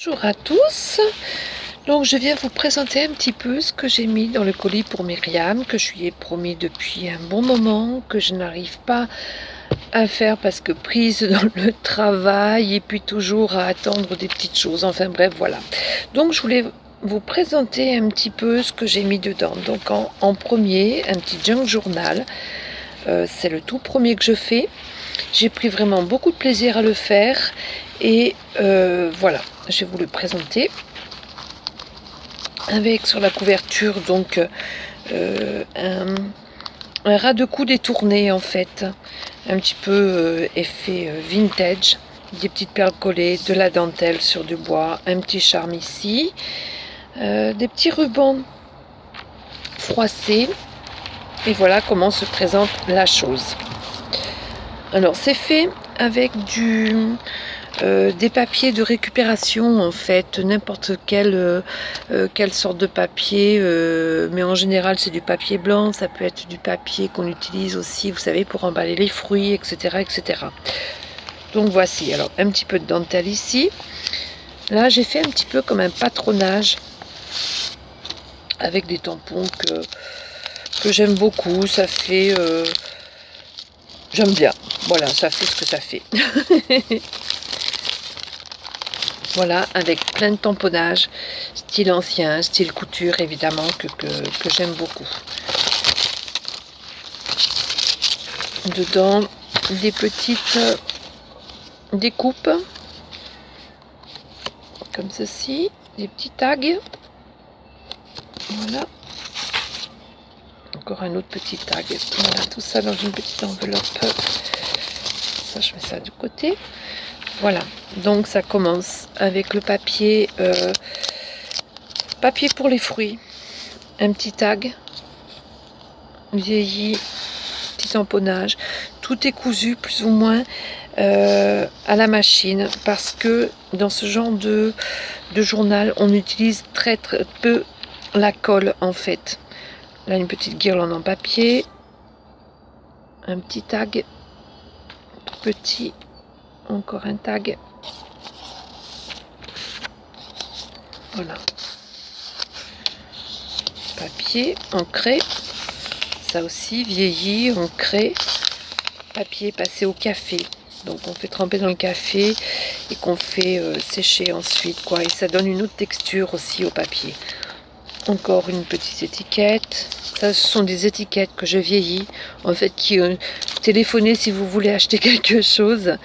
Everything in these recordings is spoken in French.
Bonjour à tous, donc je viens vous présenter un petit peu ce que j'ai mis dans le colis pour Myriam, que je lui ai promis depuis un bon moment, que je n'arrive pas à faire parce que prise dans le travail et puis toujours à attendre des petites choses, enfin bref voilà. Donc je voulais vous présenter un petit peu ce que j'ai mis dedans. Donc en premier, un petit junk journal, c'est le tout premier que je fais. J'ai pris vraiment beaucoup de plaisir à le faire et voilà, je vais vous le présenter avec sur la couverture donc un ras de cou détourné en fait, un petit peu effet vintage, des petites perles collées, de la dentelle sur du bois, un petit charme ici, des petits rubans froissés et voilà comment se présente la chose. Alors c'est fait avec des papiers de récupération en fait, n'importe quelle sorte de papier, mais en général c'est du papier blanc, ça peut être du papier qu'on utilise aussi, vous savez, pour emballer les fruits, etc. etc. Donc voici, alors un petit peu de dentelle ici. Là j'ai fait un petit peu comme un patronage avec des tampons que j'aime beaucoup, ça fait... j'aime bien, voilà, ça fait ce que ça fait. Voilà, avec plein de tamponnages, style ancien, style couture évidemment, que j'aime beaucoup. Dedans, des petites découpes, comme ceci, des petits tags. Voilà. Encore un autre petit tag. Voilà, tout ça dans une petite enveloppe. Ça, je mets ça de côté. Voilà, donc ça commence avec le papier, papier pour les fruits, un petit tag, vieilli, petit tamponnage, tout est cousu plus ou moins à la machine parce que dans ce genre de journal, on utilise très peu la colle en fait. Là, une petite guirlande en papier, un petit tag, tout petit. Encore un tag. Voilà. Papier, ancré. Ça aussi, vieilli, ancré. Papier passé au café. Donc on fait tremper dans le café et qu'on fait sécher ensuite, quoi. Et ça donne une autre texture aussi au papier. Encore une petite étiquette. Ça, ce sont des étiquettes que je vieillis. En fait, qui téléphonez si vous voulez acheter quelque chose.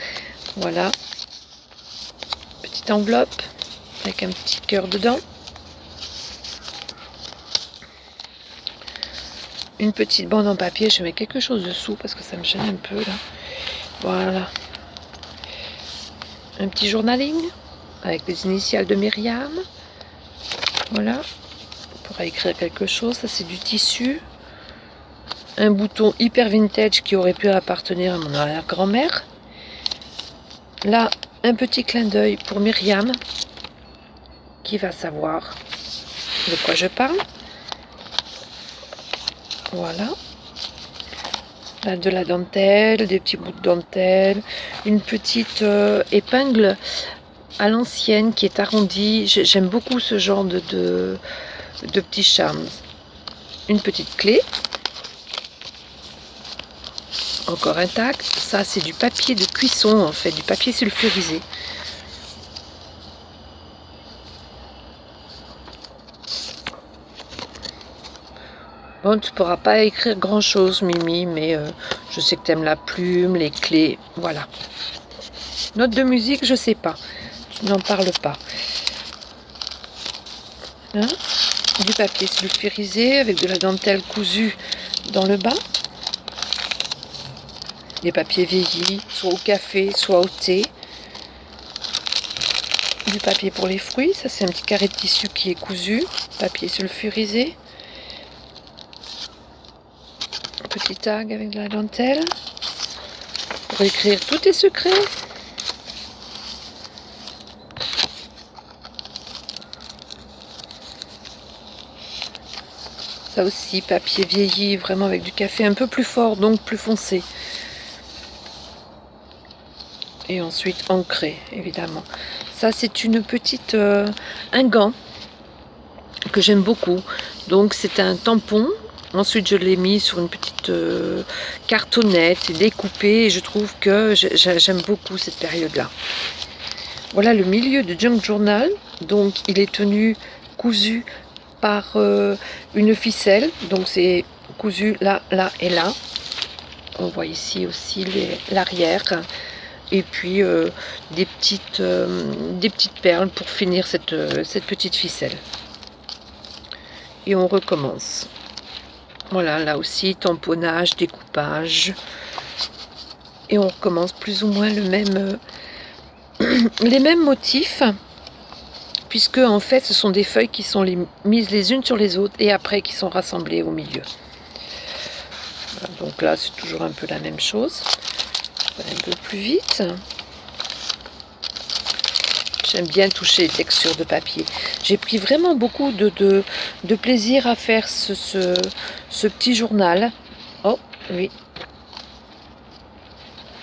Voilà. Petite enveloppe avec un petit cœur dedans. Une petite bande en papier. Je mets quelque chose dessous parce que ça me gêne un peu là. Voilà. Un petit journaling avec les initiales de Myriam. Voilà. On pourra écrire quelque chose. Ça, c'est du tissu. Un bouton hyper vintage qui aurait pu appartenir à mon arrière-grand-mère. Là, un petit clin d'œil pour Myriam, qui va savoir de quoi je parle. Voilà. Là, de la dentelle, des petits bouts de dentelle, une petite épingle à l'ancienne qui est arrondie. J'aime beaucoup ce genre de petits charmes. Une petite clé. Encore un tac. Ça, c'est du papier de cuisson, en fait, du papier sulfurisé. Bon, tu ne pourras pas écrire grand-chose, Mimi, mais je sais que tu aimes la plume, les clés, voilà. Note de musique, je sais pas. Tu n'en parles pas. Hein? Du papier sulfurisé avec de la dentelle cousue dans le bas. Des papiers vieillis, soit au café, soit au thé. Du papier pour les fruits, ça c'est un petit carré de tissu qui est cousu. Papier sulfurisé. Petit tag avec de la dentelle. Pour écrire tous tes secrets. Ça aussi, papier vieilli, vraiment avec du café un peu plus fort, donc plus foncé. Et ensuite ancré, évidemment. Ça c'est une petite un gant que j'aime beaucoup. Donc c'est un tampon. Ensuite je l'ai mis sur une petite cartonnette découpée et je trouve que j'aime beaucoup cette période là. Voilà le milieu de Junk Journal. Donc il est tenu cousu par une ficelle. Donc c'est cousu là, là et là. On voit ici aussi l'arrière. Et puis des petites perles pour finir cette petite ficelle. Et on recommence. Voilà, là aussi, tamponnage, découpage. Et on recommence plus ou moins le même, les mêmes motifs. Puisque en fait, ce sont des feuilles qui sont mises les unes sur les autres et après qui sont rassemblées au milieu. Voilà, donc là, c'est toujours un peu la même chose. Un peu plus vite. J'aime bien toucher les textures de papier. J'ai pris vraiment beaucoup de plaisir à faire ce petit journal. Oh, oui.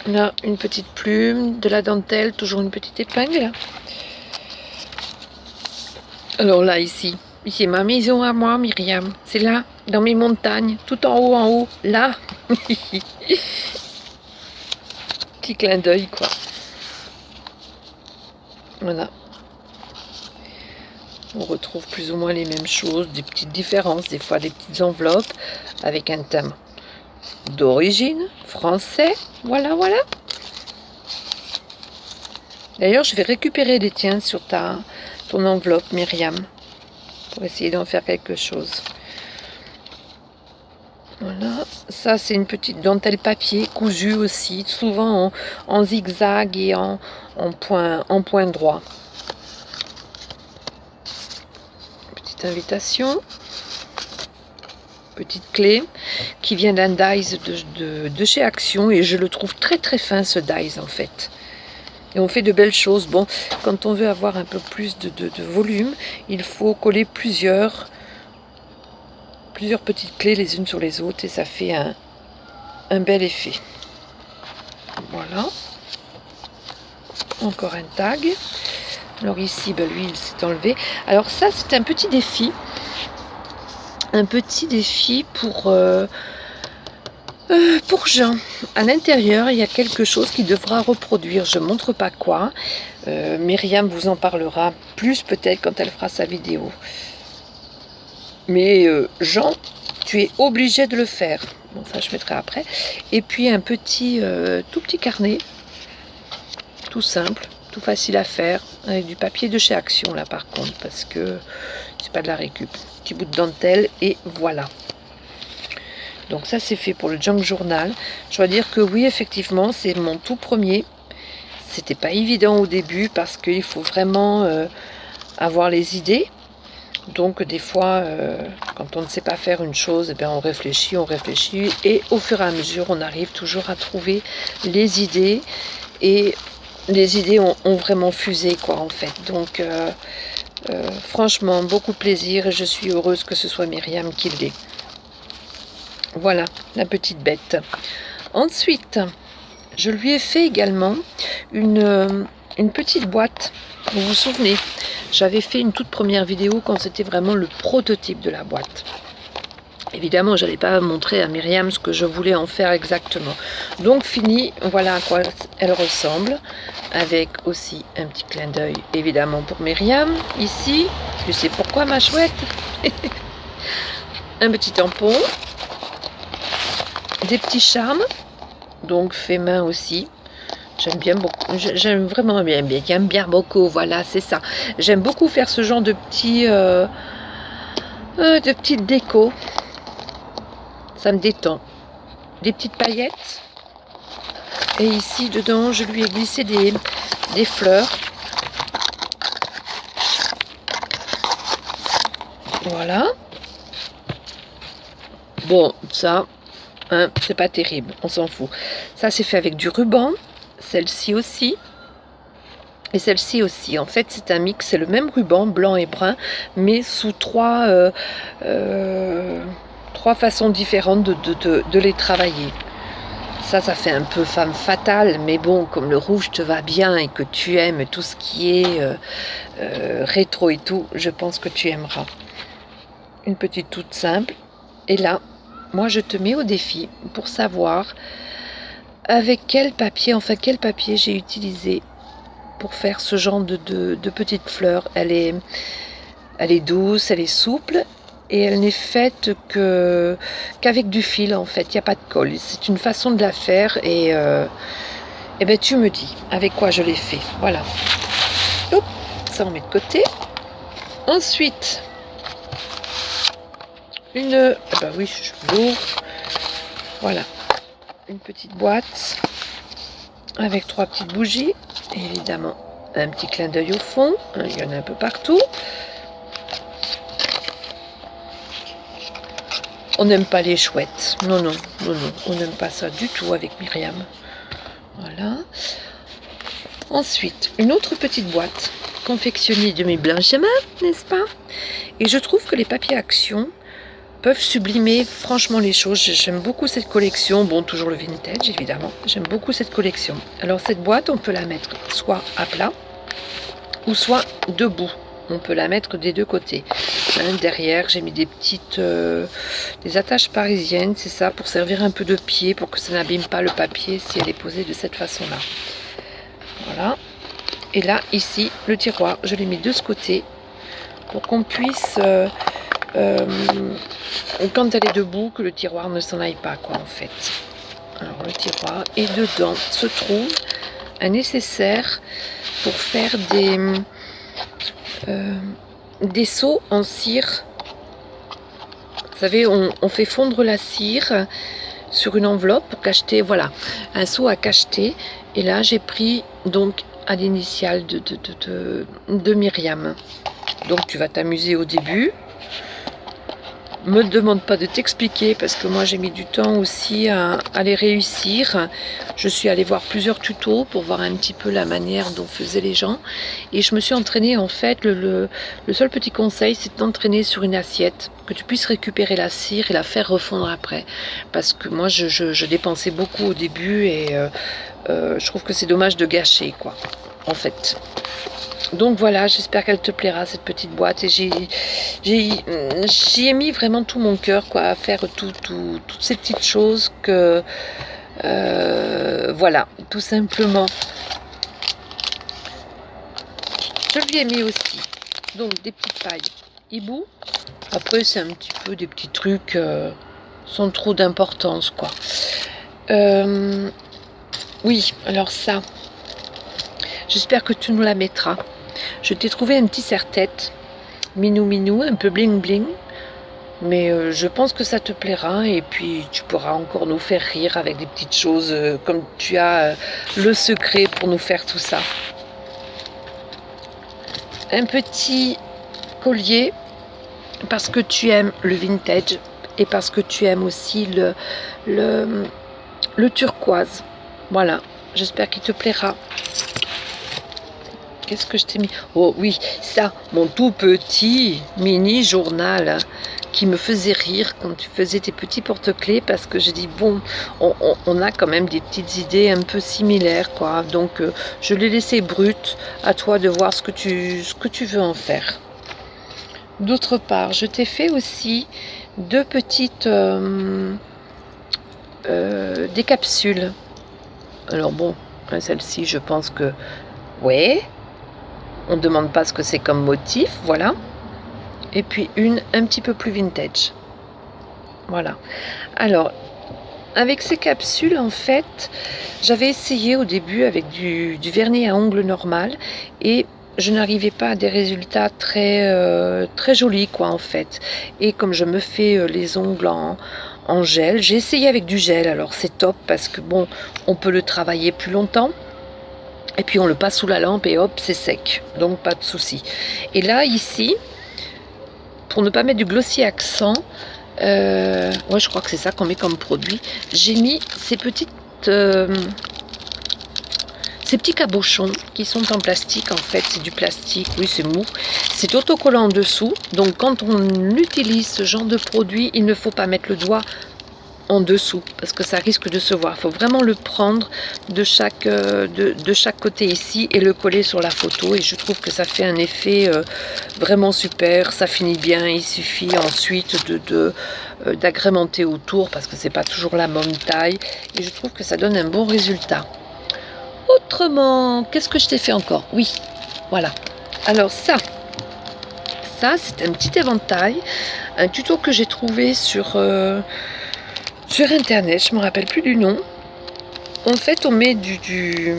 Là, une petite plume, de la dentelle, toujours une petite épingle. Alors là, ici c'est ma maison à moi, Myriam. C'est là, dans mes montagnes, tout en haut, là. Petit clin d'œil, quoi. Voilà. On retrouve plus ou moins les mêmes choses, des petites différences, des fois des petites enveloppes avec un thème d'origine français. Voilà, voilà. D'ailleurs, je vais récupérer les tiens sur ton enveloppe, Myriam, pour essayer d'en faire quelque chose. Voilà, ça c'est une petite dentelle papier cousue aussi, souvent en zigzag et en point droit. Petite invitation, petite clé qui vient d'un dies de chez Action et je le trouve très très fin ce dies en fait. Et on fait de belles choses. Bon, quand on veut avoir un peu plus de volume, il faut coller plusieurs petites clés les unes sur les autres et ça fait un bel effet. Voilà. Encore un tag. Alors ici, ben, lui, il s'est enlevé. Alors ça, c'est un petit défi. Un petit défi pour Jean. À l'intérieur, il y a quelque chose qui devra reproduire. Je ne montre pas quoi. Myriam vous en parlera plus peut-être quand elle fera sa vidéo. Mais Jean, tu es obligé de le faire. Bon, ça je mettrai après. Et puis un petit, tout petit carnet, tout simple, tout facile à faire, avec du papier de chez Action là par contre, parce que c'est pas de la récup. Petit bout de dentelle et voilà. Donc ça c'est fait pour le Junk Journal. Je dois dire que oui, effectivement, c'est mon tout premier. C'était pas évident au début parce qu'il faut vraiment avoir les idées. Donc des fois, quand on ne sait pas faire une chose, eh bien, on réfléchit, et au fur et à mesure, on arrive toujours à trouver les idées, et les idées ont vraiment fusé, quoi, en fait. Donc, franchement, beaucoup de plaisir, et je suis heureuse que ce soit Myriam qui l'ait. Voilà, la petite bête. Ensuite, je lui ai fait également une petite boîte, vous vous souvenez ? J'avais fait une toute première vidéo quand c'était vraiment le prototype de la boîte. Évidemment, je n'allais pas montrer à Myriam ce que je voulais en faire exactement. Donc fini, voilà à quoi elle ressemble. Avec aussi un petit clin d'œil, évidemment, pour Myriam. Ici, tu sais pourquoi, ma chouette. Un petit tampon. Des petits charmes. Donc fait main aussi. J'aime bien beaucoup, j'aime vraiment bien beaucoup, voilà, c'est ça. J'aime beaucoup faire ce genre de petites décos. Ça me détend. Des petites paillettes. Et ici, dedans, je lui ai glissé des fleurs. Voilà. Bon, ça, hein, c'est pas terrible, on s'en fout. Ça, c'est fait avec du ruban. Celle-ci aussi. Et celle-ci aussi. En fait, c'est un mix. C'est le même ruban, blanc et brun, mais sous trois façons différentes de les travailler. Ça fait un peu femme fatale, mais bon, comme le rouge te va bien et que tu aimes tout ce qui est rétro et tout, je pense que tu aimeras. Une petite toute simple. Et là, moi je te mets au défi pour savoir avec quel papier j'ai utilisé pour faire ce genre de petites fleurs. Elle est douce, elle est souple et elle n'est faite qu'avec du fil en fait. Il n'y a pas de colle. C'est une façon de la faire et ben tu me dis avec quoi je l'ai fait. Voilà. Hop, ça on met de côté. Ensuite, bah oui, je l'ouvre. Voilà. Une petite boîte avec 3 petites bougies, et évidemment un petit clin d'œil au fond, il y en a un peu partout. On n'aime pas les chouettes, non, on n'aime pas ça du tout avec Myriam. Voilà. Ensuite, une autre petite boîte confectionnée de mes Blanchemin, n'est-ce pas? Et je trouve que les papiers Action peuvent sublimer franchement les choses. J'aime beaucoup cette collection. Bon, toujours le vintage évidemment. J'aime beaucoup cette collection. Alors cette boîte, on peut la mettre soit à plat ou soit debout. On peut la mettre des deux côtés. Derrière, j'ai mis des petites des attaches parisiennes. C'est ça, pour servir un peu de pied, pour que ça n'abîme pas le papier si elle est posée de cette façon-là. Voilà. Et là, ici, le tiroir, je l'ai mis de ce côté pour qu'on puisse... quand elle est debout, que le tiroir ne s'en aille pas, quoi, en fait. Alors le tiroir, et dedans se trouve un nécessaire pour faire des seaux en cire. Vous savez, on fait fondre la cire sur une enveloppe pour cacheter, voilà, un seau à cacheter. Et là, j'ai pris donc à l'initiale de Myriam. Donc tu vas t'amuser au début. Me demande pas de t'expliquer parce que moi j'ai mis du temps aussi à les réussir. Je suis allée voir plusieurs tutos pour voir un petit peu la manière dont faisaient les gens et je me suis entraînée en fait. Le seul petit conseil, c'est d'entraîner sur une assiette, que tu puisses récupérer la cire et la faire refondre après, parce que moi je dépensais beaucoup au début et je trouve que c'est dommage de gâcher, quoi, en fait. Donc voilà, j'espère qu'elle te plaira cette petite boîte et j'y ai mis vraiment tout mon cœur, quoi, à faire toutes ces petites choses que voilà, tout simplement. Je lui ai mis aussi donc des petites pailles hibou. Après c'est un petit peu des petits trucs sans trop d'importance, quoi. Oui, alors ça, j'espère que tu nous la mettras. Je t'ai trouvé un petit serre-tête, minou, un peu bling bling, mais je pense que ça te plaira et puis tu pourras encore nous faire rire avec des petites choses comme tu as le secret pour nous faire tout ça. Un petit collier parce que tu aimes le vintage et parce que tu aimes aussi le turquoise. Voilà, j'espère qu'il te plaira. Qu'est-ce que je t'ai mis? Oh oui, ça, mon tout petit mini journal, hein, qui me faisait rire quand tu faisais tes petits porte-clés, parce que j'ai dit, bon, on a quand même des petites idées un peu similaires, quoi. Donc, je l'ai laissé brut, à toi de voir ce que tu veux en faire. D'autre part, je t'ai fait aussi 2 petites des capsules. Alors bon, celle-ci, je pense que, ouais, on ne demande pas ce que c'est comme motif, voilà. Et puis une un petit peu plus vintage. Voilà. Alors, avec ces capsules, en fait, j'avais essayé au début avec du vernis à ongles normal et je n'arrivais pas à des résultats très jolis, quoi, en fait. Et comme je me fais les ongles en gel, j'ai essayé avec du gel. Alors c'est top parce que bon, on peut le travailler plus longtemps. Et puis on le passe sous la lampe et hop, c'est sec. Donc pas de souci. Et là, ici, pour ne pas mettre du glossy accent, ouais, je crois que c'est ça qu'on met comme produit. J'ai mis ces petits cabochons qui sont en plastique. En fait, c'est du plastique. Oui, c'est mou. C'est autocollant en dessous. Donc quand on utilise ce genre de produit, il ne faut pas mettre le doigt en dessous parce que ça risque de se voir. Il faut vraiment le prendre de chaque côté ici et le coller sur la photo, et je trouve que ça fait un effet vraiment super. Ça finit bien. Il suffit ensuite d'agrémenter autour parce que c'est pas toujours la même taille, et je trouve que ça donne un bon résultat. Autrement, qu'est-ce que je t'ai fait encore? Oui, voilà. Alors ça c'est un petit éventail, un tuto que j'ai trouvé sur internet, je me rappelle plus du nom. En fait, on met une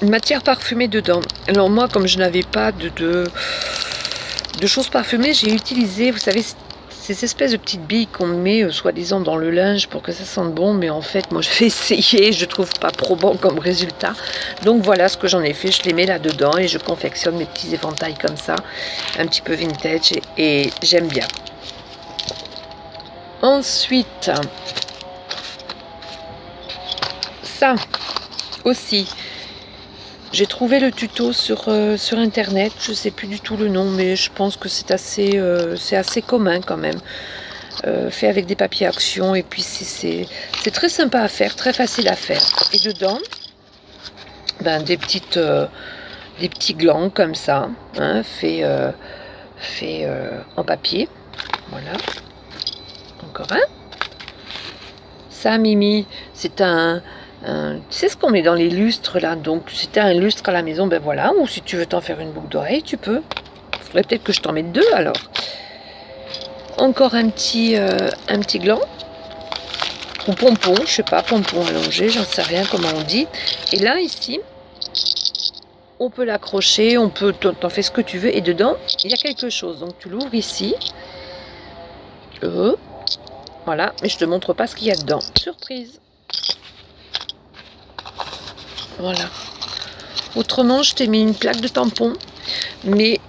matière parfumée dedans. Alors moi, comme je n'avais pas de choses parfumées, j'ai utilisé, vous savez, ces espèces de petites billes qu'on met soi-disant dans le linge pour que ça sente bon, mais en fait moi je vais essayer, je trouve pas trop bon comme résultat. Donc voilà ce que j'en ai fait, je les mets là dedans et je confectionne mes petits éventails comme ça, un petit peu vintage, et j'aime bien. Ensuite, ça aussi, j'ai trouvé le tuto sur internet, je sais plus du tout le nom, mais je pense que c'est assez commun quand même. Fait avec des papiers action, et puis c'est très sympa à faire, très facile à faire. Et dedans, ben, des petits glands comme ça, hein, fait en papier. Voilà. Encore un. Ça, Mimi, c'est tu sais ce qu'on met dans les lustres là, donc si tu as un lustre à la maison, ben voilà, ou si tu veux t'en faire une boucle d'oreille, tu peux. Il faudrait peut-être que je t'en mette deux alors. Encore un petit gland, ou pompon, je sais pas, pompon allongé, j'en sais rien comment on dit. Et là, ici, on peut l'accrocher, on peut, t'en fais ce que tu veux, et dedans, il y a quelque chose. Donc tu l'ouvres ici. Voilà, mais je te montre pas ce qu'il y a dedans. Surprise. Voilà. Autrement, je t'ai mis une plaque de tampon, mais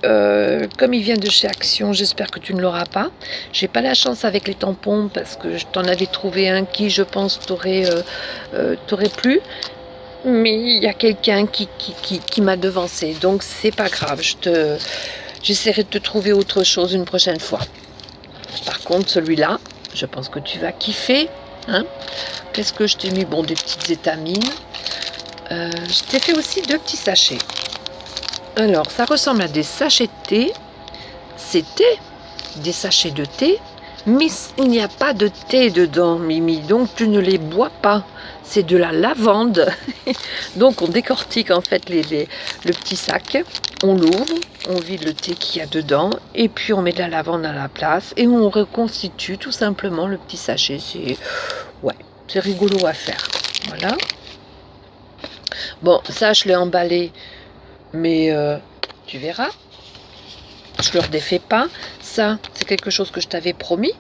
comme il vient de chez Action, j'espère que tu ne l'auras pas. J'ai pas la chance avec les tampons parce que je t'en avais trouvé un qui, je pense, t'aurait plu, mais il y a quelqu'un qui m'a devancé, donc c'est pas grave. J'essaierai de te trouver autre chose une prochaine fois. Par contre, celui-là, je pense que tu vas kiffer, hein. Qu'est-ce que je t'ai mis? Bon, des petites étamines. Je t'ai fait aussi 2 petits sachets. Alors, ça ressemble à des sachets de thé. C'était des sachets de thé, mais il n'y a pas de thé dedans, Mimi, donc tu ne les bois pas. C'est de la lavande. Donc on décortique en fait le petit sac, on l'ouvre, on vide le thé qu'il y a dedans, et puis on met de la lavande à la place, et on reconstitue tout simplement le petit sachet. C'est rigolo à faire. Voilà. Bon, ça je l'ai emballé, mais tu verras, je le redéfais pas. Ça, c'est quelque chose que je t'avais promis.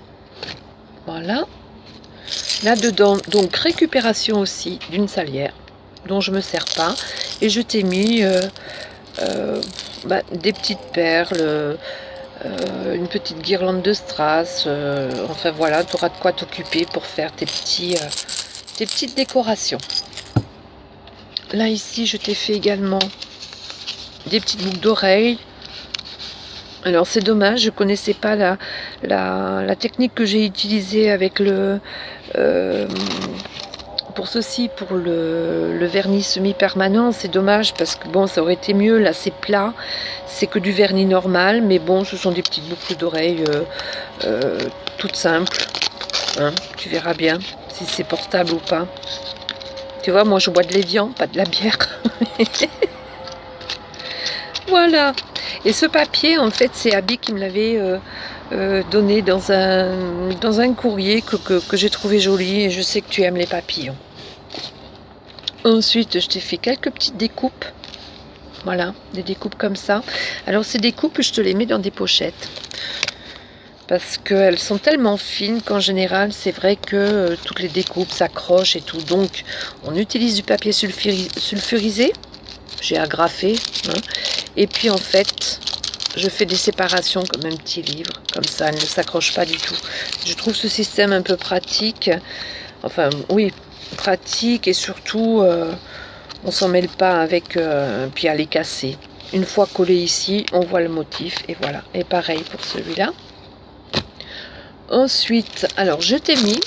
Voilà. Là-dedans, donc récupération aussi d'une salière dont je me sers pas. Et je t'ai mis des petites perles, une petite guirlande de strass. Enfin voilà, tu auras de quoi t'occuper pour faire tes petites décorations. Là, ici, je t'ai fait également des petites boucles d'oreilles. Alors, c'est dommage, je connaissais pas la technique que j'ai utilisée avec pour le vernis semi-permanent. C'est dommage parce que bon, ça aurait été mieux. Là, c'est plat, c'est que du vernis normal, mais bon, ce sont des petites boucles d'oreilles toutes simples. Hein, tu verras bien si c'est portable ou pas. Tu vois, moi je bois de l'évian, pas de la bière. Voilà. Et ce papier, en fait, c'est Abby qui me l'avait donné dans un courrier que j'ai trouvé joli, et je sais que tu aimes les papillons. Ensuite, je t'ai fait quelques petites découpes. Voilà, des découpes comme ça. Alors, ces découpes, je te les mets dans des pochettes. Parce qu'elles sont tellement fines qu'en général, c'est vrai que toutes les découpes s'accrochent et tout. Donc, on utilise du papier sulfurisé. J'ai agrafé. Hein. Et puis, en fait, je fais des séparations comme un petit livre. Comme ça, elles ne s'accrochent pas du tout. Je trouve ce système un peu pratique. Enfin, oui, pratique, et surtout, on s'en mêle pas avec puis à les casser. Une fois collé ici, on voit le motif, et voilà. Et pareil pour celui-là. Ensuite, alors je t'ai mis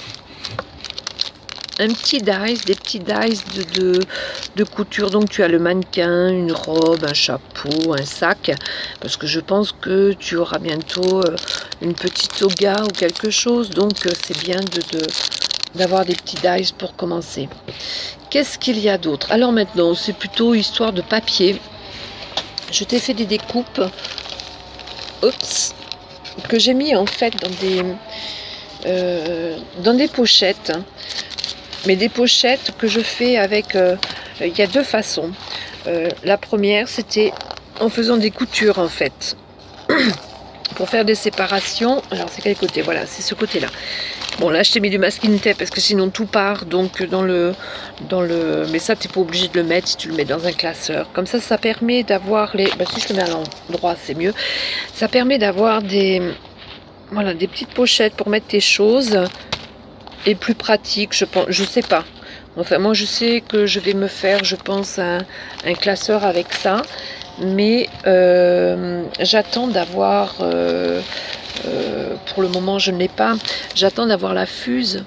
un petit dice, des petits dice de couture. Donc tu as le mannequin, une robe, un chapeau, un sac, parce que je pense que tu auras bientôt une petite toga ou quelque chose, donc c'est bien d'avoir des petits dice pour commencer. Qu'est-ce qu'il y a d'autre? Alors maintenant, c'est plutôt histoire de papier. Je t'ai fait des découpes, oups, que j'ai mis en fait dans des pochettes, mais des pochettes que je fais avec, il y a deux façons. La première, c'était en faisant des coutures en fait, pour faire des séparations. Alors c'est quel côté? Voilà, c'est ce côté là. Bon, là je t'ai mis du masking tape parce que sinon tout part donc dans le mais ça t'es pas obligé de le mettre si tu le mets dans un classeur. Comme ça permet d'avoir les, si je le mets à l'endroit c'est mieux, ça permet d'avoir des, voilà, des petites pochettes pour mettre tes choses, et plus pratique, je pense, je sais pas. Enfin moi je sais que je vais me faire, je pense, un classeur avec ça, mais j'attends d'avoir pour le moment je ne l'ai pas, j'attends d'avoir la fuse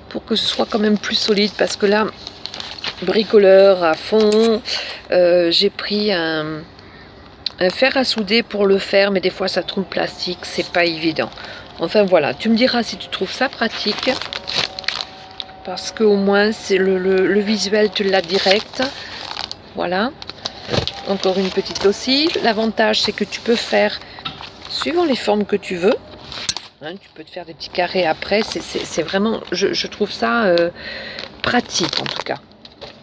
pour que ce soit quand même plus solide, parce que là bricoleur à fond, j'ai pris un fer à souder pour le faire, mais des fois ça tombe plastique, c'est pas évident. Enfin voilà, tu me diras si tu trouves ça pratique, parce que au moins c'est le visuel, tu l'as direct. Voilà, encore une petite aussi. L'avantage c'est que tu peux faire suivant les formes que tu veux, hein, tu peux te faire des petits carrés après, c'est vraiment, je trouve ça pratique en tout cas,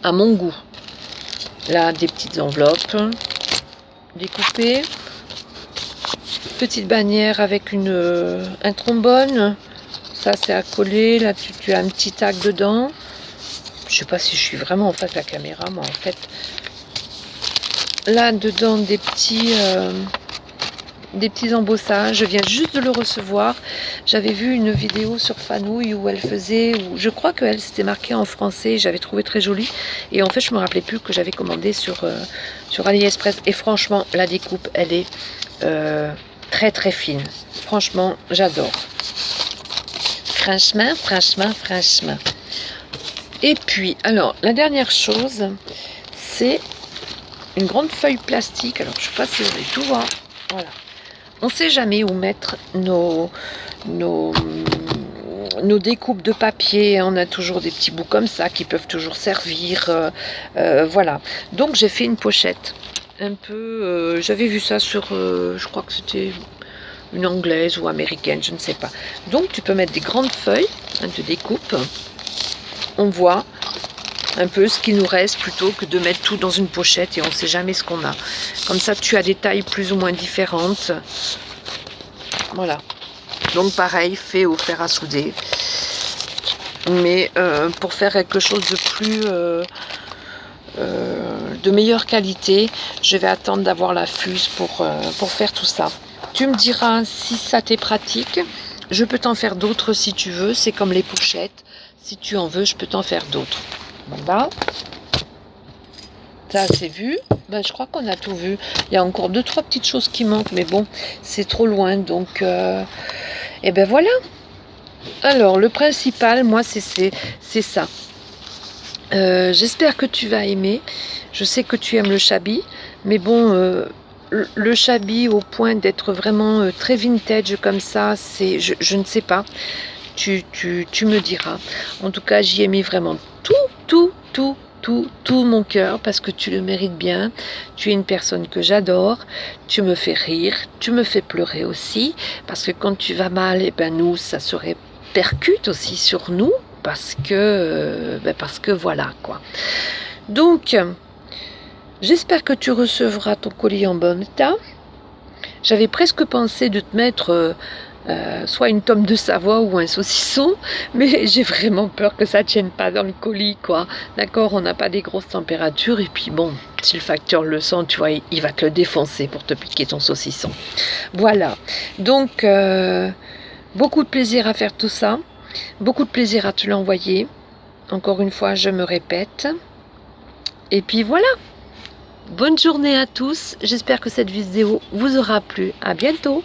à mon goût. Là des petites enveloppes découpées, petite bannière avec un trombone, ça c'est à coller. Là tu as un petit tag dedans. Je sais pas si je suis vraiment en face de la caméra, mais en fait là dedans des petits embossages. Je viens juste de le recevoir. J'avais vu une vidéo sur Fanouille où elle faisait, où je crois qu'elle s'était marquée en français, j'avais trouvé très joli, et en fait je me rappelais plus que j'avais commandé sur AliExpress, et franchement la découpe elle est très très fine, franchement j'adore, franchement. Et puis alors la dernière chose, c'est une grande feuille plastique. Alors je sais pas si vous allez tout voir, voilà, on sait jamais où mettre nos découpes de papier, on a toujours des petits bouts comme ça qui peuvent toujours servir, voilà, donc j'ai fait une pochette un peu, j'avais vu ça sur, je crois que c'était une anglaise ou américaine, je ne sais pas. Donc tu peux mettre des grandes feuilles de découpe, on voit un peu ce qui nous reste plutôt que de mettre tout dans une pochette et on ne sait jamais ce qu'on a. Comme ça tu as des tailles plus ou moins différentes, voilà. Donc pareil, fait au fer à souder, mais pour faire quelque chose de plus de meilleure qualité, je vais attendre d'avoir la fuse pour faire tout ça. Tu me diras si ça t'est pratique. Je peux t'en faire d'autres si tu veux, c'est comme les pochettes, si tu en veux je peux t'en faire d'autres. Voilà, ça c'est vu. Ben, je crois qu'on a tout vu. Il y a encore 2-3 petites choses qui manquent, mais bon c'est trop loin, donc et ben voilà. Alors le principal, moi c'est ça. J'espère que tu vas aimer. Je sais que tu aimes le shabby, mais bon, le shabby au point d'être vraiment très vintage comme ça, c'est, je ne sais pas. Tu me diras. En tout cas, j'y ai mis vraiment tout mon cœur, parce que tu le mérites bien. Tu es une personne que j'adore. Tu me fais rire, tu me fais pleurer aussi, parce que quand tu vas mal, et ben nous, ça se répercute aussi sur nous. Parce que voilà quoi. Donc j'espère que tu recevras ton colis en bon état. J'avais presque pensé de te mettre soit une tome de Savoie ou un saucisson, mais j'ai vraiment peur que ça tienne pas dans le colis quoi. D'accord, on n'a pas des grosses températures, et puis bon, si le facteur le sent, tu vois, il va te le défoncer pour te piquer ton saucisson. Voilà, donc beaucoup de plaisir à faire tout ça. Beaucoup de plaisir à te l'envoyer. Encore une fois, je me répète. Et puis voilà. Bonne journée à tous. J'espère que cette vidéo vous aura plu. À bientôt.